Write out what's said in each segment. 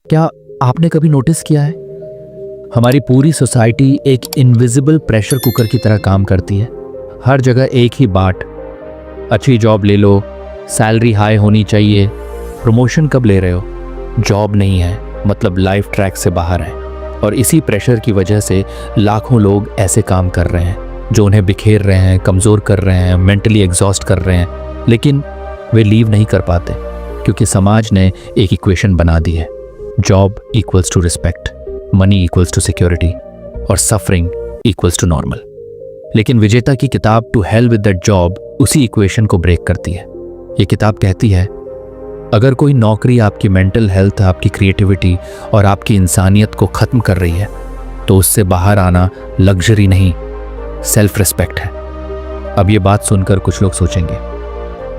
क्या आपने कभी नोटिस किया है, हमारी पूरी सोसाइटी एक इनविजिबल प्रेशर कुकर की तरह काम करती है। हर जगह एक ही बात, अच्छी जॉब ले लो, सैलरी हाई होनी चाहिए, प्रमोशन कब ले रहे हो, जॉब नहीं है मतलब लाइफ ट्रैक से बाहर है। और इसी प्रेशर की वजह से लाखों लोग ऐसे काम कर रहे हैं जो उन्हें बिखेर रहे हैं, कमज़ोर कर रहे हैं, मेंटली एग्जॉस्ट कर रहे हैं, लेकिन वे लीव नहीं कर पाते क्योंकि समाज ने एक इक्वेशन बना दी है। Job equals to respect, money equals to security और सफरिंग इक्वल्स टू नॉर्मल। लेकिन विजेता की किताब to hell with that job उसी इक्वेशन को ब्रेक करती है। ये किताब कहती है, अगर कोई नौकरी आपकी मेंटल हेल्थ, आपकी क्रिएटिविटी और आपकी इंसानियत को ख़त्म कर रही है तो उससे बाहर आना लग्जरी नहीं, सेल्फ रिस्पेक्ट है। अब ये बात सुनकर कुछ लोग सोचेंगे,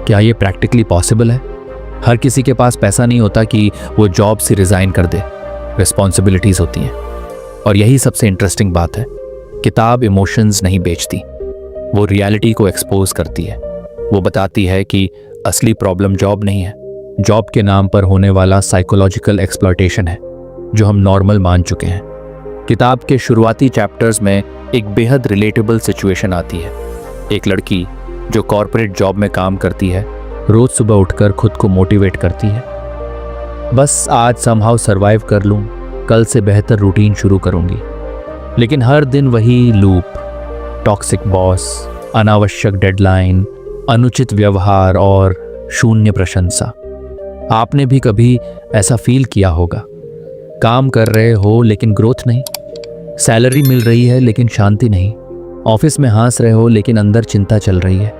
क्या ये प्रैक्टिकली पॉसिबल है? हर किसी के पास पैसा नहीं होता कि वो जॉब से रिज़ाइन कर दे, रिस्पॉन्सिबिलिटीज़ होती हैं। और यही सबसे इंटरेस्टिंग बात है, किताब इमोशंस नहीं बेचती, वो रियलिटी को एक्सपोज करती है। वो बताती है कि असली प्रॉब्लम जॉब नहीं है, जॉब के नाम पर होने वाला साइकोलॉजिकल एक्सप्लॉयटेशन है जो हम नॉर्मल मान चुके हैं। किताब के शुरुआती चैप्टर्स में एक बेहद रिलेटेबल सिचुएशन आती है। एक लड़की जो कॉर्पोरेट जॉब में काम करती है, रोज सुबह उठकर खुद को मोटिवेट करती है, बस आज समहाउ सरवाइव कर लूं, कल से बेहतर रूटीन शुरू करूंगी। लेकिन हर दिन वही लूप, टॉक्सिक बॉस, अनावश्यक डेडलाइन, अनुचित व्यवहार और शून्य प्रशंसा। आपने भी कभी ऐसा फील किया होगा, काम कर रहे हो लेकिन ग्रोथ नहीं, सैलरी मिल रही है लेकिन शांति नहीं, ऑफिस में हंस रहे हो लेकिन अंदर चिंता चल रही है।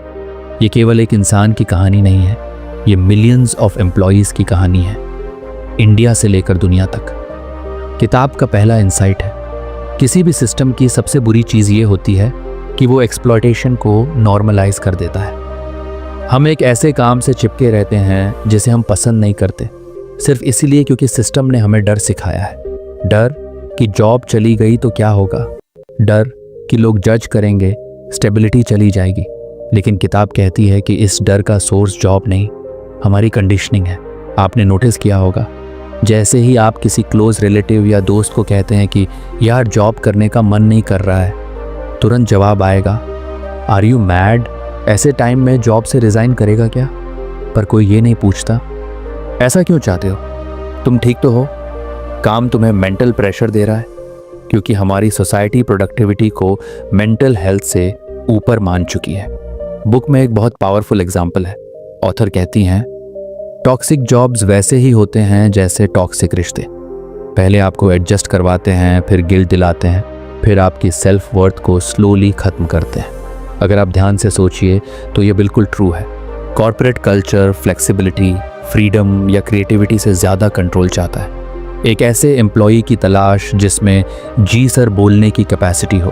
ये केवल एक इंसान की कहानी नहीं है, ये मिलियंस ऑफ एम्प्लॉयज़ की कहानी है, इंडिया से लेकर दुनिया तक। किताब का पहला इंसाइट है, किसी भी सिस्टम की सबसे बुरी चीज़ ये होती है कि वो एक्सप्लॉयटेशन को नॉर्मलाइज कर देता है। हम एक ऐसे काम से चिपके रहते हैं जिसे हम पसंद नहीं करते, सिर्फ इसीलिए क्योंकि सिस्टम ने हमें डर सिखाया है। डर कि जॉब चली गई तो क्या होगा, डर कि लोग जज करेंगे, स्टेबिलिटी चली जाएगी। लेकिन किताब कहती है कि इस डर का सोर्स जॉब नहीं, हमारी कंडीशनिंग है। आपने नोटिस किया होगा, जैसे ही आप किसी क्लोज रिलेटिव या दोस्त को कहते हैं कि यार जॉब करने का मन नहीं कर रहा है, तुरंत जवाब आएगा, आर यू मैड? ऐसे टाइम में जॉब से रिज़ाइन करेगा क्या? पर कोई ये नहीं पूछता, ऐसा क्यों चाहते हो? तुम ठीक तो हो? काम तुम्हें मेंटल प्रेशर दे रहा है? क्योंकि हमारी सोसाइटी प्रोडक्टिविटी को मेंटल हेल्थ से ऊपर मान चुकी है। बुक में एक बहुत पावरफुल एग्जाम्पल है। ऑथर कहती हैं, टॉक्सिक जॉब्स वैसे ही होते हैं जैसे टॉक्सिक रिश्ते। पहले आपको एडजस्ट करवाते हैं, फिर गिल्ट दिलाते हैं, फिर आपकी सेल्फ वर्थ को स्लोली ख़त्म करते हैं। अगर आप ध्यान से सोचिए तो ये बिल्कुल ट्रू है। कॉर्पोरेट कल्चर फ्लेक्सिबिलिटी, फ्रीडम या क्रिएटिविटी से ज़्यादा कंट्रोल चाहता है। एक ऐसे एम्प्लॉई की तलाश जिसमें जी सर बोलने की कैपेसिटी हो।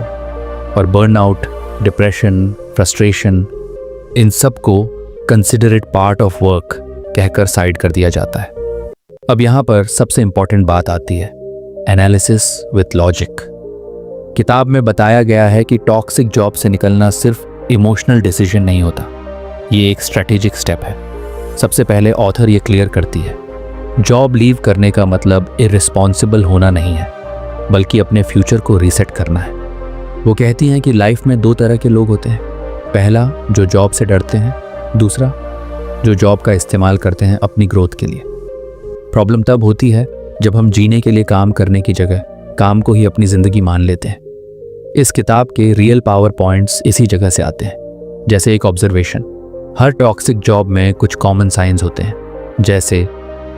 और बर्नआउट, डिप्रेशन, फ्रस्ट्रेशन, इन सब को consider it part of work कहकर साइड कर दिया जाता है। अब यहाँ पर सबसे इंपॉर्टेंट बात आती है, एनालिसिस विथ लॉजिक। किताब में बताया गया है कि टॉक्सिक जॉब से निकलना सिर्फ इमोशनल डिसीजन नहीं होता, ये एक स्ट्रेटेजिक स्टेप है। सबसे पहले ऑथर ये क्लियर करती है, जॉब लीव करने का मतलब इर्रिस्पॉन्सिबल होना नहीं है, बल्कि अपने फ्यूचर को रीसेट करना है। वो कहती हैं कि लाइफ में दो तरह के लोग होते हैं, पहला जो जॉब से डरते हैं, दूसरा जो जॉब का इस्तेमाल करते हैं अपनी ग्रोथ के लिए। प्रॉब्लम तब होती है जब हम जीने के लिए काम करने की जगह काम को ही अपनी ज़िंदगी मान लेते हैं। इस किताब के रियल पावर पॉइंट्स इसी जगह से आते हैं। जैसे एक ऑब्जर्वेशन, हर टॉक्सिक जॉब में कुछ कॉमन साइंस होते हैं, जैसे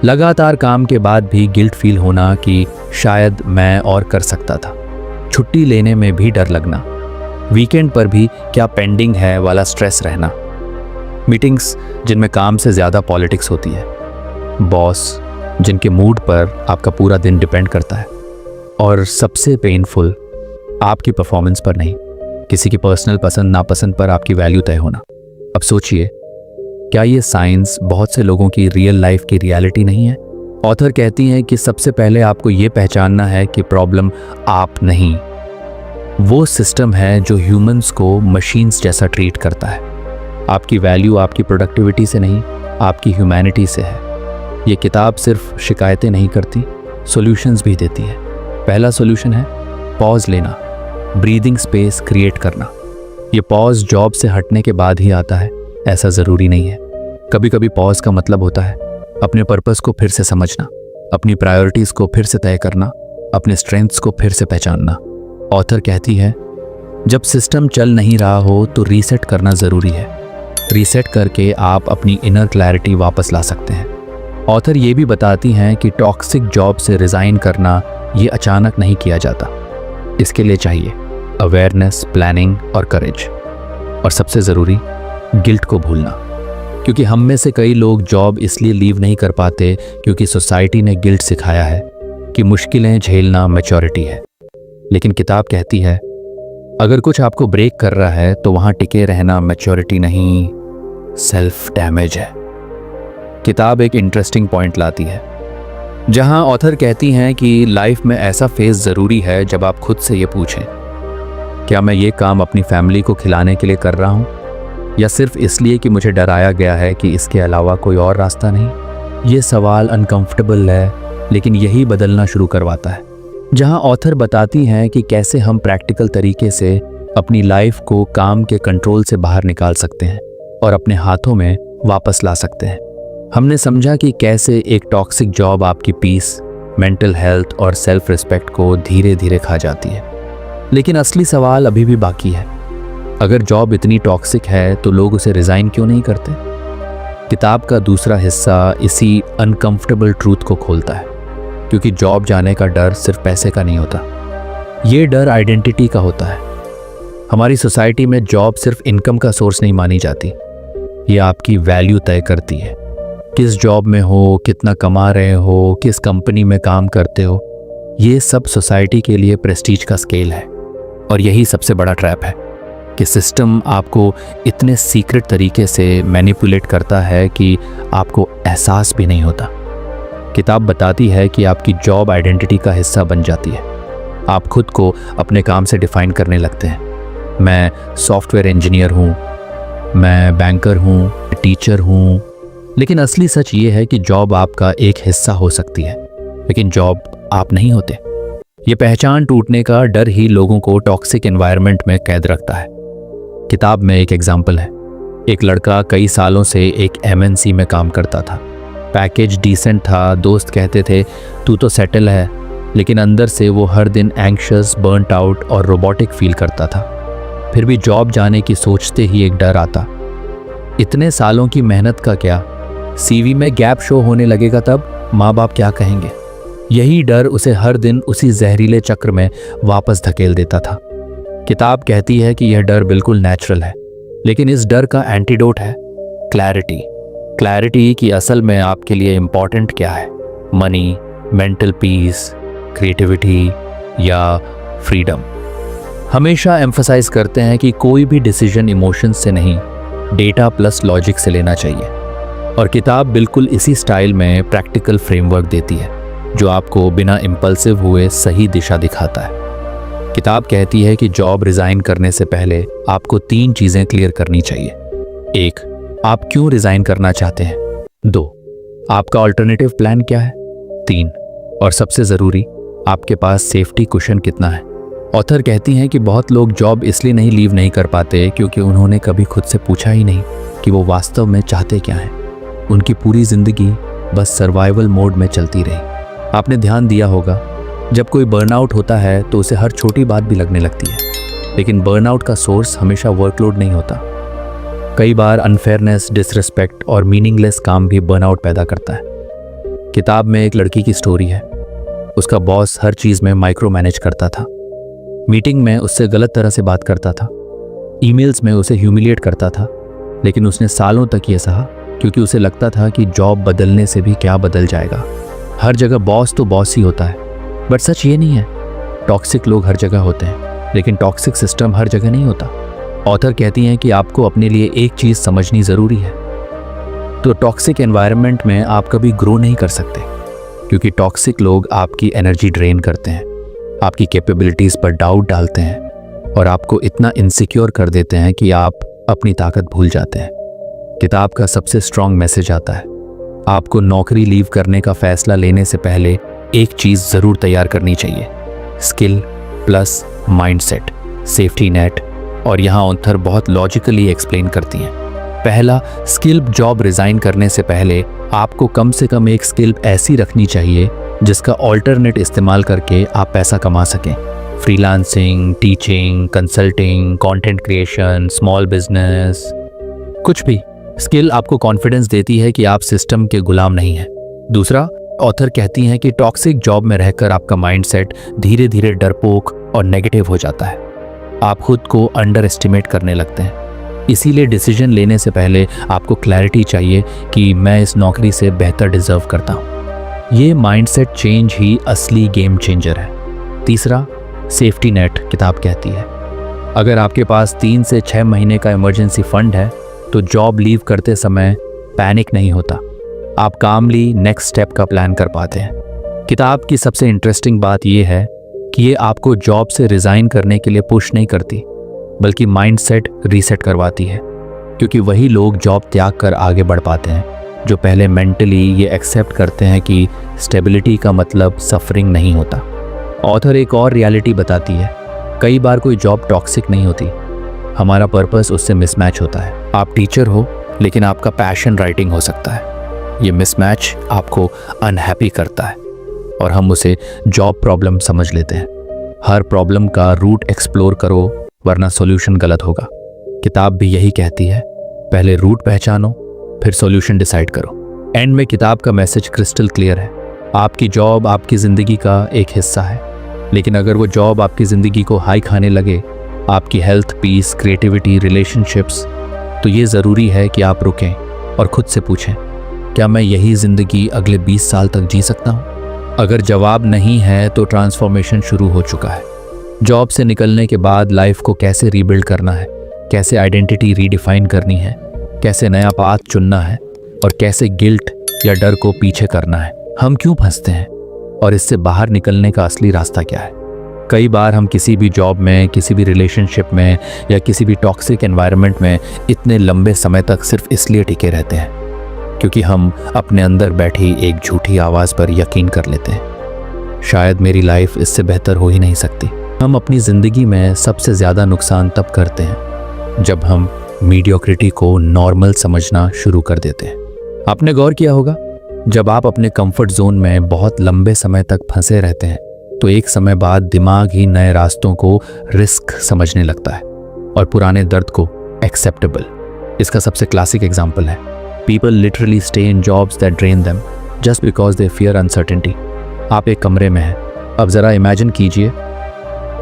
लगातार काम के बाद भी गिल्ट फील होना कि शायद मैं और कर सकता था, छुट्टी लेने में भी डर लगना, वीकेंड पर भी क्या पेंडिंग है वाला स्ट्रेस रहना, मीटिंग्स जिनमें काम से ज़्यादा पॉलिटिक्स होती है, बॉस जिनके मूड पर आपका पूरा दिन डिपेंड करता है, और सबसे पेनफुल आपकी परफॉर्मेंस पर नहीं, किसी की पर्सनल पसंद नापसंद पर आपकी वैल्यू तय होना। अब सोचिए, क्या ये साइंस बहुत से लोगों की रियल लाइफ की रियलिटी नहीं है? ऑथर कहती हैं कि सबसे पहले आपको ये पहचानना है कि प्रॉब्लम आप नहीं, वो सिस्टम है जो ह्यूमंस को मशीन्स जैसा ट्रीट करता है। आपकी वैल्यू आपकी प्रोडक्टिविटी से नहीं, आपकी ह्यूमैनिटी से है। ये किताब सिर्फ शिकायतें नहीं करती, सॉल्यूशंस भी देती है। पहला सॉल्यूशन है पॉज लेना, ब्रीदिंग स्पेस क्रिएट करना। ये पॉज जॉब से हटने के बाद ही आता है, ऐसा ज़रूरी नहीं है। कभी कभी पॉज का मतलब होता है अपने पर्पस को फिर से समझना, अपनी प्रायोरिटीज़ को फिर से तय करना, अपने स्ट्रेंथ्स को फिर से पहचानना। ऑथर कहती है जब सिस्टम चल नहीं रहा हो तो रीसेट करना ज़रूरी है। रीसेट करके आप अपनी इनर क्लैरिटी वापस ला सकते हैं। ऑथर ये भी बताती हैं कि टॉक्सिक जॉब से रिज़ाइन करना ये अचानक नहीं किया जाता। इसके लिए चाहिए अवेयरनेस, प्लानिंग और करेज, और सबसे ज़रूरी गिल्ट को भूलना। क्योंकि हम में से कई लोग जॉब इसलिए लीव नहीं कर पाते क्योंकि सोसाइटी ने गिल्ट सिखाया है कि मुश्किलें झेलना मैच्योरिटी है। लेकिन किताब कहती है अगर कुछ आपको ब्रेक कर रहा है तो वहाँ टिके रहना मैच्योरिटी नहीं, सेल्फ डैमेज है। किताब एक इंटरेस्टिंग पॉइंट लाती है जहाँ ऑथर कहती हैं कि लाइफ में ऐसा फेज ज़रूरी है जब आप खुद से ये पूछें क्या मैं ये काम अपनी फैमिली को खिलाने के लिए कर रहा हूँ, या सिर्फ इसलिए कि मुझे डराया गया है कि इसके अलावा कोई और रास्ता नहीं। ये सवाल अनकंफर्टेबल है, लेकिन यही बदलना शुरू करवाता है। जहां ऑथर बताती हैं कि कैसे हम प्रैक्टिकल तरीके से अपनी लाइफ को काम के कंट्रोल से बाहर निकाल सकते हैं और अपने हाथों में वापस ला सकते हैं। हमने समझा कि कैसे एक टॉक्सिक जॉब आपकी पीस, मेंटल हेल्थ और सेल्फ रिस्पेक्ट को धीरे धीरे खा जाती है। लेकिन असली सवाल अभी भी बाकी है। अगर जॉब इतनी टॉक्सिक है तो लोग उसे रिज़ाइन क्यों नहीं करते? किताब का दूसरा हिस्सा इसी अनकंफर्टेबल ट्रूथ को खोलता है, क्योंकि जॉब जाने का डर सिर्फ पैसे का नहीं होता, ये डर आइडेंटिटी का होता है। हमारी सोसाइटी में जॉब सिर्फ इनकम का सोर्स नहीं मानी जाती, ये आपकी वैल्यू तय करती है। किस जॉब में हो, कितना कमा रहे हो, किस कंपनी में काम करते हो, ये सब सोसाइटी के लिए प्रेस्टीज का स्केल है। और यही सबसे बड़ा ट्रैप है कि सिस्टम आपको इतने सीक्रेट तरीके से मैनिपुलेट करता है कि आपको एहसास भी नहीं होता। किताब बताती है कि आपकी जॉब आइडेंटिटी का हिस्सा बन जाती है। आप खुद को अपने काम से डिफाइन करने लगते हैं। मैं सॉफ्टवेयर इंजीनियर हूँ, मैं बैंकर हूँ, टीचर हूँ। लेकिन असली सच ये है कि जॉब आपका एक हिस्सा हो सकती है, लेकिन जॉब आप नहीं होते। ये पहचान टूटने का डर ही लोगों को टॉक्सिक एनवायरनमेंट में कैद रखता है। किताब में एक एग्जाम्पल है। एक लड़का कई सालों से एक MNC में काम करता था। पैकेज डिसेंट था, दोस्त कहते थे तू तो सेटल है, लेकिन अंदर से वो हर दिन एंग्शियस, बर्नट आउट और रोबोटिक फील करता था। फिर भी जॉब जाने की सोचते ही एक डर आता, इतने सालों की मेहनत का क्या, CV में गैप शो होने लगेगा तब माँ बाप क्या कहेंगे। यही डर उसे हर दिन उसी जहरीले चक्र में वापस धकेल देता था। किताब कहती है कि यह डर बिल्कुल नेचुरल है, लेकिन इस डर का एंटीडोट है क्लैरिटी। क्लैरिटी कि असल में आपके लिए इम्पॉर्टेंट क्या है, मनी, मेंटल पीस, क्रिएटिविटी या फ्रीडम। हमेशा एम्फसाइज करते हैं कि कोई भी डिसीजन इमोशंस से नहीं, डेटा प्लस लॉजिक से लेना चाहिए। और किताब बिल्कुल इसी स्टाइल में प्रैक्टिकल फ्रेमवर्क देती है जो आपको बिना इम्पल्सिव हुए सही दिशा दिखाता है। किताब कहती है कि जॉब रिज़ाइन करने से पहले आपको 3 चीज़ें क्लियर करनी चाहिए। 1, आप क्यों रिज़ाइन करना चाहते हैं। 2, आपका अल्टरनेटिव प्लान क्या है। 3, और सबसे ज़रूरी, आपके पास सेफ्टी कुशन कितना है। ऑथर कहती हैं कि बहुत लोग जॉब इसलिए नहीं लीव नहीं कर पाते क्योंकि उन्होंने कभी खुद से पूछा ही नहीं कि वो वास्तव में चाहते क्या हैं। उनकी पूरी ज़िंदगी बस सर्वाइवल मोड में चलती रही। आपने ध्यान दिया होगा, जब कोई बर्नआउट होता है तो उसे हर छोटी बात भी लगने लगती है, लेकिन बर्नआउट का सोर्स हमेशा वर्कलोड नहीं होता। कई बार अनफेयरनेस, डिसरिस्पेक्ट और मीनिंगलेस काम भी बर्नआउट पैदा करता है। किताब में एक लड़की की स्टोरी है। उसका बॉस हर चीज़ में माइक्रो मैनेज करता था। मीटिंग में उससे गलत तरह से बात करता था, ईमेल्स में उसे ह्यूमिलिएट करता था, लेकिन उसने सालों तक ये सहा क्योंकि उसे लगता था कि जॉब बदलने से भी क्या बदल जाएगा। हर जगह बॉस तो बॉस ही होता है, बट सच ये नहीं है। टॉक्सिक लोग हर जगह होते हैं, लेकिन टॉक्सिक सिस्टम हर जगह नहीं होता। ऑथर कहती हैं कि आपको अपने लिए एक चीज़ समझनी ज़रूरी है। तो टॉक्सिक एनवायरनमेंट में आप कभी ग्रो नहीं कर सकते, क्योंकि टॉक्सिक लोग आपकी एनर्जी ड्रेन करते हैं, आपकी कैपेबिलिटीज़ पर डाउट डालते हैं और आपको इतना इनसिक्योर कर देते हैं कि आप अपनी ताकत भूल जाते हैं। किताब का सबसे स्ट्रॉन्ग मैसेज आता है, आपको नौकरी लीव करने का फैसला लेने से पहले एक चीज़ ज़रूर तैयार करनी चाहिए, skill plus mindset, safety net. और यहाँ ऑथर बहुत लॉजिकली एक्सप्लेन करती हैं। पहला, स्किल जॉब रिज़ाइन करने से पहले आपको कम से कम एक स्किल ऐसी रखनी चाहिए जिसका ऑल्टरनेट इस्तेमाल करके आप पैसा कमा सकें। Freelancing, teaching, consulting, content creation, small business, कुछ भी। स्किल आपको कॉन्फिडेंस देती है कि आप सिस्टम के गुलाम नहीं हैं। दूसरा, ऑथर कहती हैं कि टॉक्सिक जॉब में रहकर आपका माइंडसेट धीरे धीरे डरपोक और नेगेटिव हो जाता है। आप खुद को अंडर एस्टिमेट करने लगते हैं। इसीलिए डिसीजन लेने से पहले आपको क्लैरिटी चाहिए कि मैं इस नौकरी से बेहतर डिजर्व करता हूँ। ये माइंडसेट चेंज ही असली गेम चेंजर है। तीसरा, सेफ्टी नेट किताब कहती है, अगर आपके पास 3 से 6 महीने का इमरजेंसी फंड है तो जॉब लीव करते समय पैनिक नहीं होता। आप कामली नेक्स्ट स्टेप का प्लान कर पाते हैं। किताब की सबसे इंटरेस्टिंग बात यह है कि ये आपको जॉब से रिज़ाइन करने के लिए पुश नहीं करती, बल्कि माइंडसेट रीसेट करवाती है। क्योंकि वही लोग जॉब त्याग कर आगे बढ़ पाते हैं जो पहले मेंटली ये एक्सेप्ट करते हैं कि स्टेबिलिटी का मतलब सफरिंग नहीं होता। ऑथर एक और रियलिटी बताती है, कई बार कोई जॉब टॉक्सिक नहीं होती, हमारा पर्पस उससे मिसमैच होता है। आप टीचर हो लेकिन आपका पैशन राइटिंग हो सकता है। ये मिसमैच आपको अनहैप्पी करता है और हम उसे जॉब प्रॉब्लम समझ लेते हैं। हर प्रॉब्लम का रूट एक्सप्लोर करो वरना सॉल्यूशन गलत होगा। किताब भी यही कहती है, पहले रूट पहचानो फिर सॉल्यूशन डिसाइड करो। एंड में किताब का मैसेज क्रिस्टल क्लियर है, आपकी जॉब आपकी ज़िंदगी का एक हिस्सा है, लेकिन अगर वो जॉब आपकी ज़िंदगी को हाई खाने लगे, आपकी हेल्थ, पीस, क्रिएटिविटी, रिलेशनशिप्स, तो ये ज़रूरी है कि आप रुकें और खुद से पूछें, क्या मैं यही ज़िंदगी अगले 20 साल तक जी सकता हूँ? अगर जवाब नहीं है तो ट्रांसफॉर्मेशन शुरू हो चुका है। जॉब से निकलने के बाद लाइफ को कैसे रीबिल्ड करना है, कैसे आइडेंटिटी रीडिफाइन करनी है, कैसे नया पाथ चुनना है और कैसे गिल्ट या डर को पीछे करना है। हम क्यों फंसते हैं और इससे बाहर निकलने का असली रास्ता क्या है? कई बार हम किसी भी जॉब में, किसी भी रिलेशनशिप में या किसी भी टॉक्सिक एनवायरनमेंट में इतने लंबे समय तक सिर्फ इसलिए टिके रहते हैं क्योंकि हम अपने अंदर बैठी एक झूठी आवाज़ पर यकीन कर लेते हैं, शायद मेरी लाइफ इससे बेहतर हो ही नहीं सकती। हम अपनी ज़िंदगी में सबसे ज़्यादा नुकसान तब करते हैं जब हम मीडियोक्रिटी को नॉर्मल समझना शुरू कर देते हैं। आपने गौर किया होगा, जब आप अपने कंफर्ट जोन में बहुत लंबे समय तक फंसे रहते हैं तो एक समय बाद दिमाग ही नए रास्तों को रिस्क समझने लगता है और पुराने दर्द को एक्सेप्टेबल। इसका सबसे क्लासिक एग्जाम्पल है, people literally stay in jobs that drain them just because they fear uncertainty. आप एक कमरे में हैं, अब ज़रा इमेजिन कीजिए,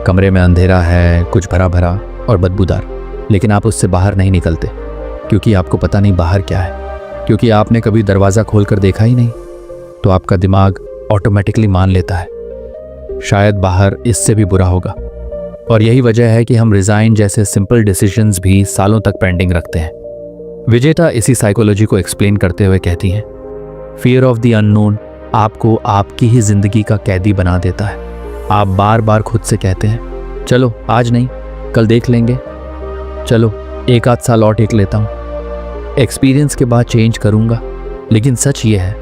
कमरे में अंधेरा है, कुछ भरा भरा और बदबूदार, लेकिन आप उससे बाहर नहीं निकलते क्योंकि आपको पता नहीं बाहर क्या है, क्योंकि आपने कभी दरवाज़ा खोलकर देखा ही नहीं। तो आपका दिमाग ऑटोमेटिकली मान लेता है शायद बाहर इससे भी बुरा होगा। और यही वजह है कि हम रिज़ाइन जैसे सिंपल डिसीजंस भी सालों तक पेंडिंग रखते हैं। विजेता इसी साइकोलॉजी को एक्सप्लेन करते हुए कहती हैं, फियर ऑफ द अननोन आपको आपकी ही ज़िंदगी का कैदी बना देता है। आप बार बार खुद से कहते हैं, चलो आज नहीं, कल देख लेंगे, चलो एक आध साल और टेक लेता हूँ, एक्सपीरियंस के बाद चेंज करूँगा। लेकिन सच ये है,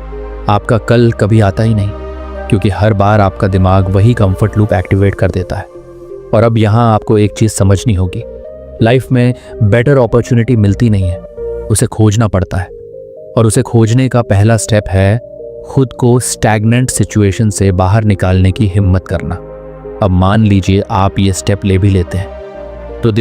आपका कल कभी आता ही नहीं क्योंकि हर बार आपका दिमाग वही कंफर्ट लूप एक्टिवेट कर देता है। और अब यहाँ आपको एक चीज़ समझनी होगी, लाइफ में बेटर अपॉर्चुनिटी मिलती नहीं है, उसे खोजना पड़ता है। और उसे खोजने का पहला स्टेप है खुद को स्टैग्नेंट सिचुएशन से बाहर निकालने की हिम्मत करना। अब मान लीजिए आप ये स्टेप ले भी लेते हैं तो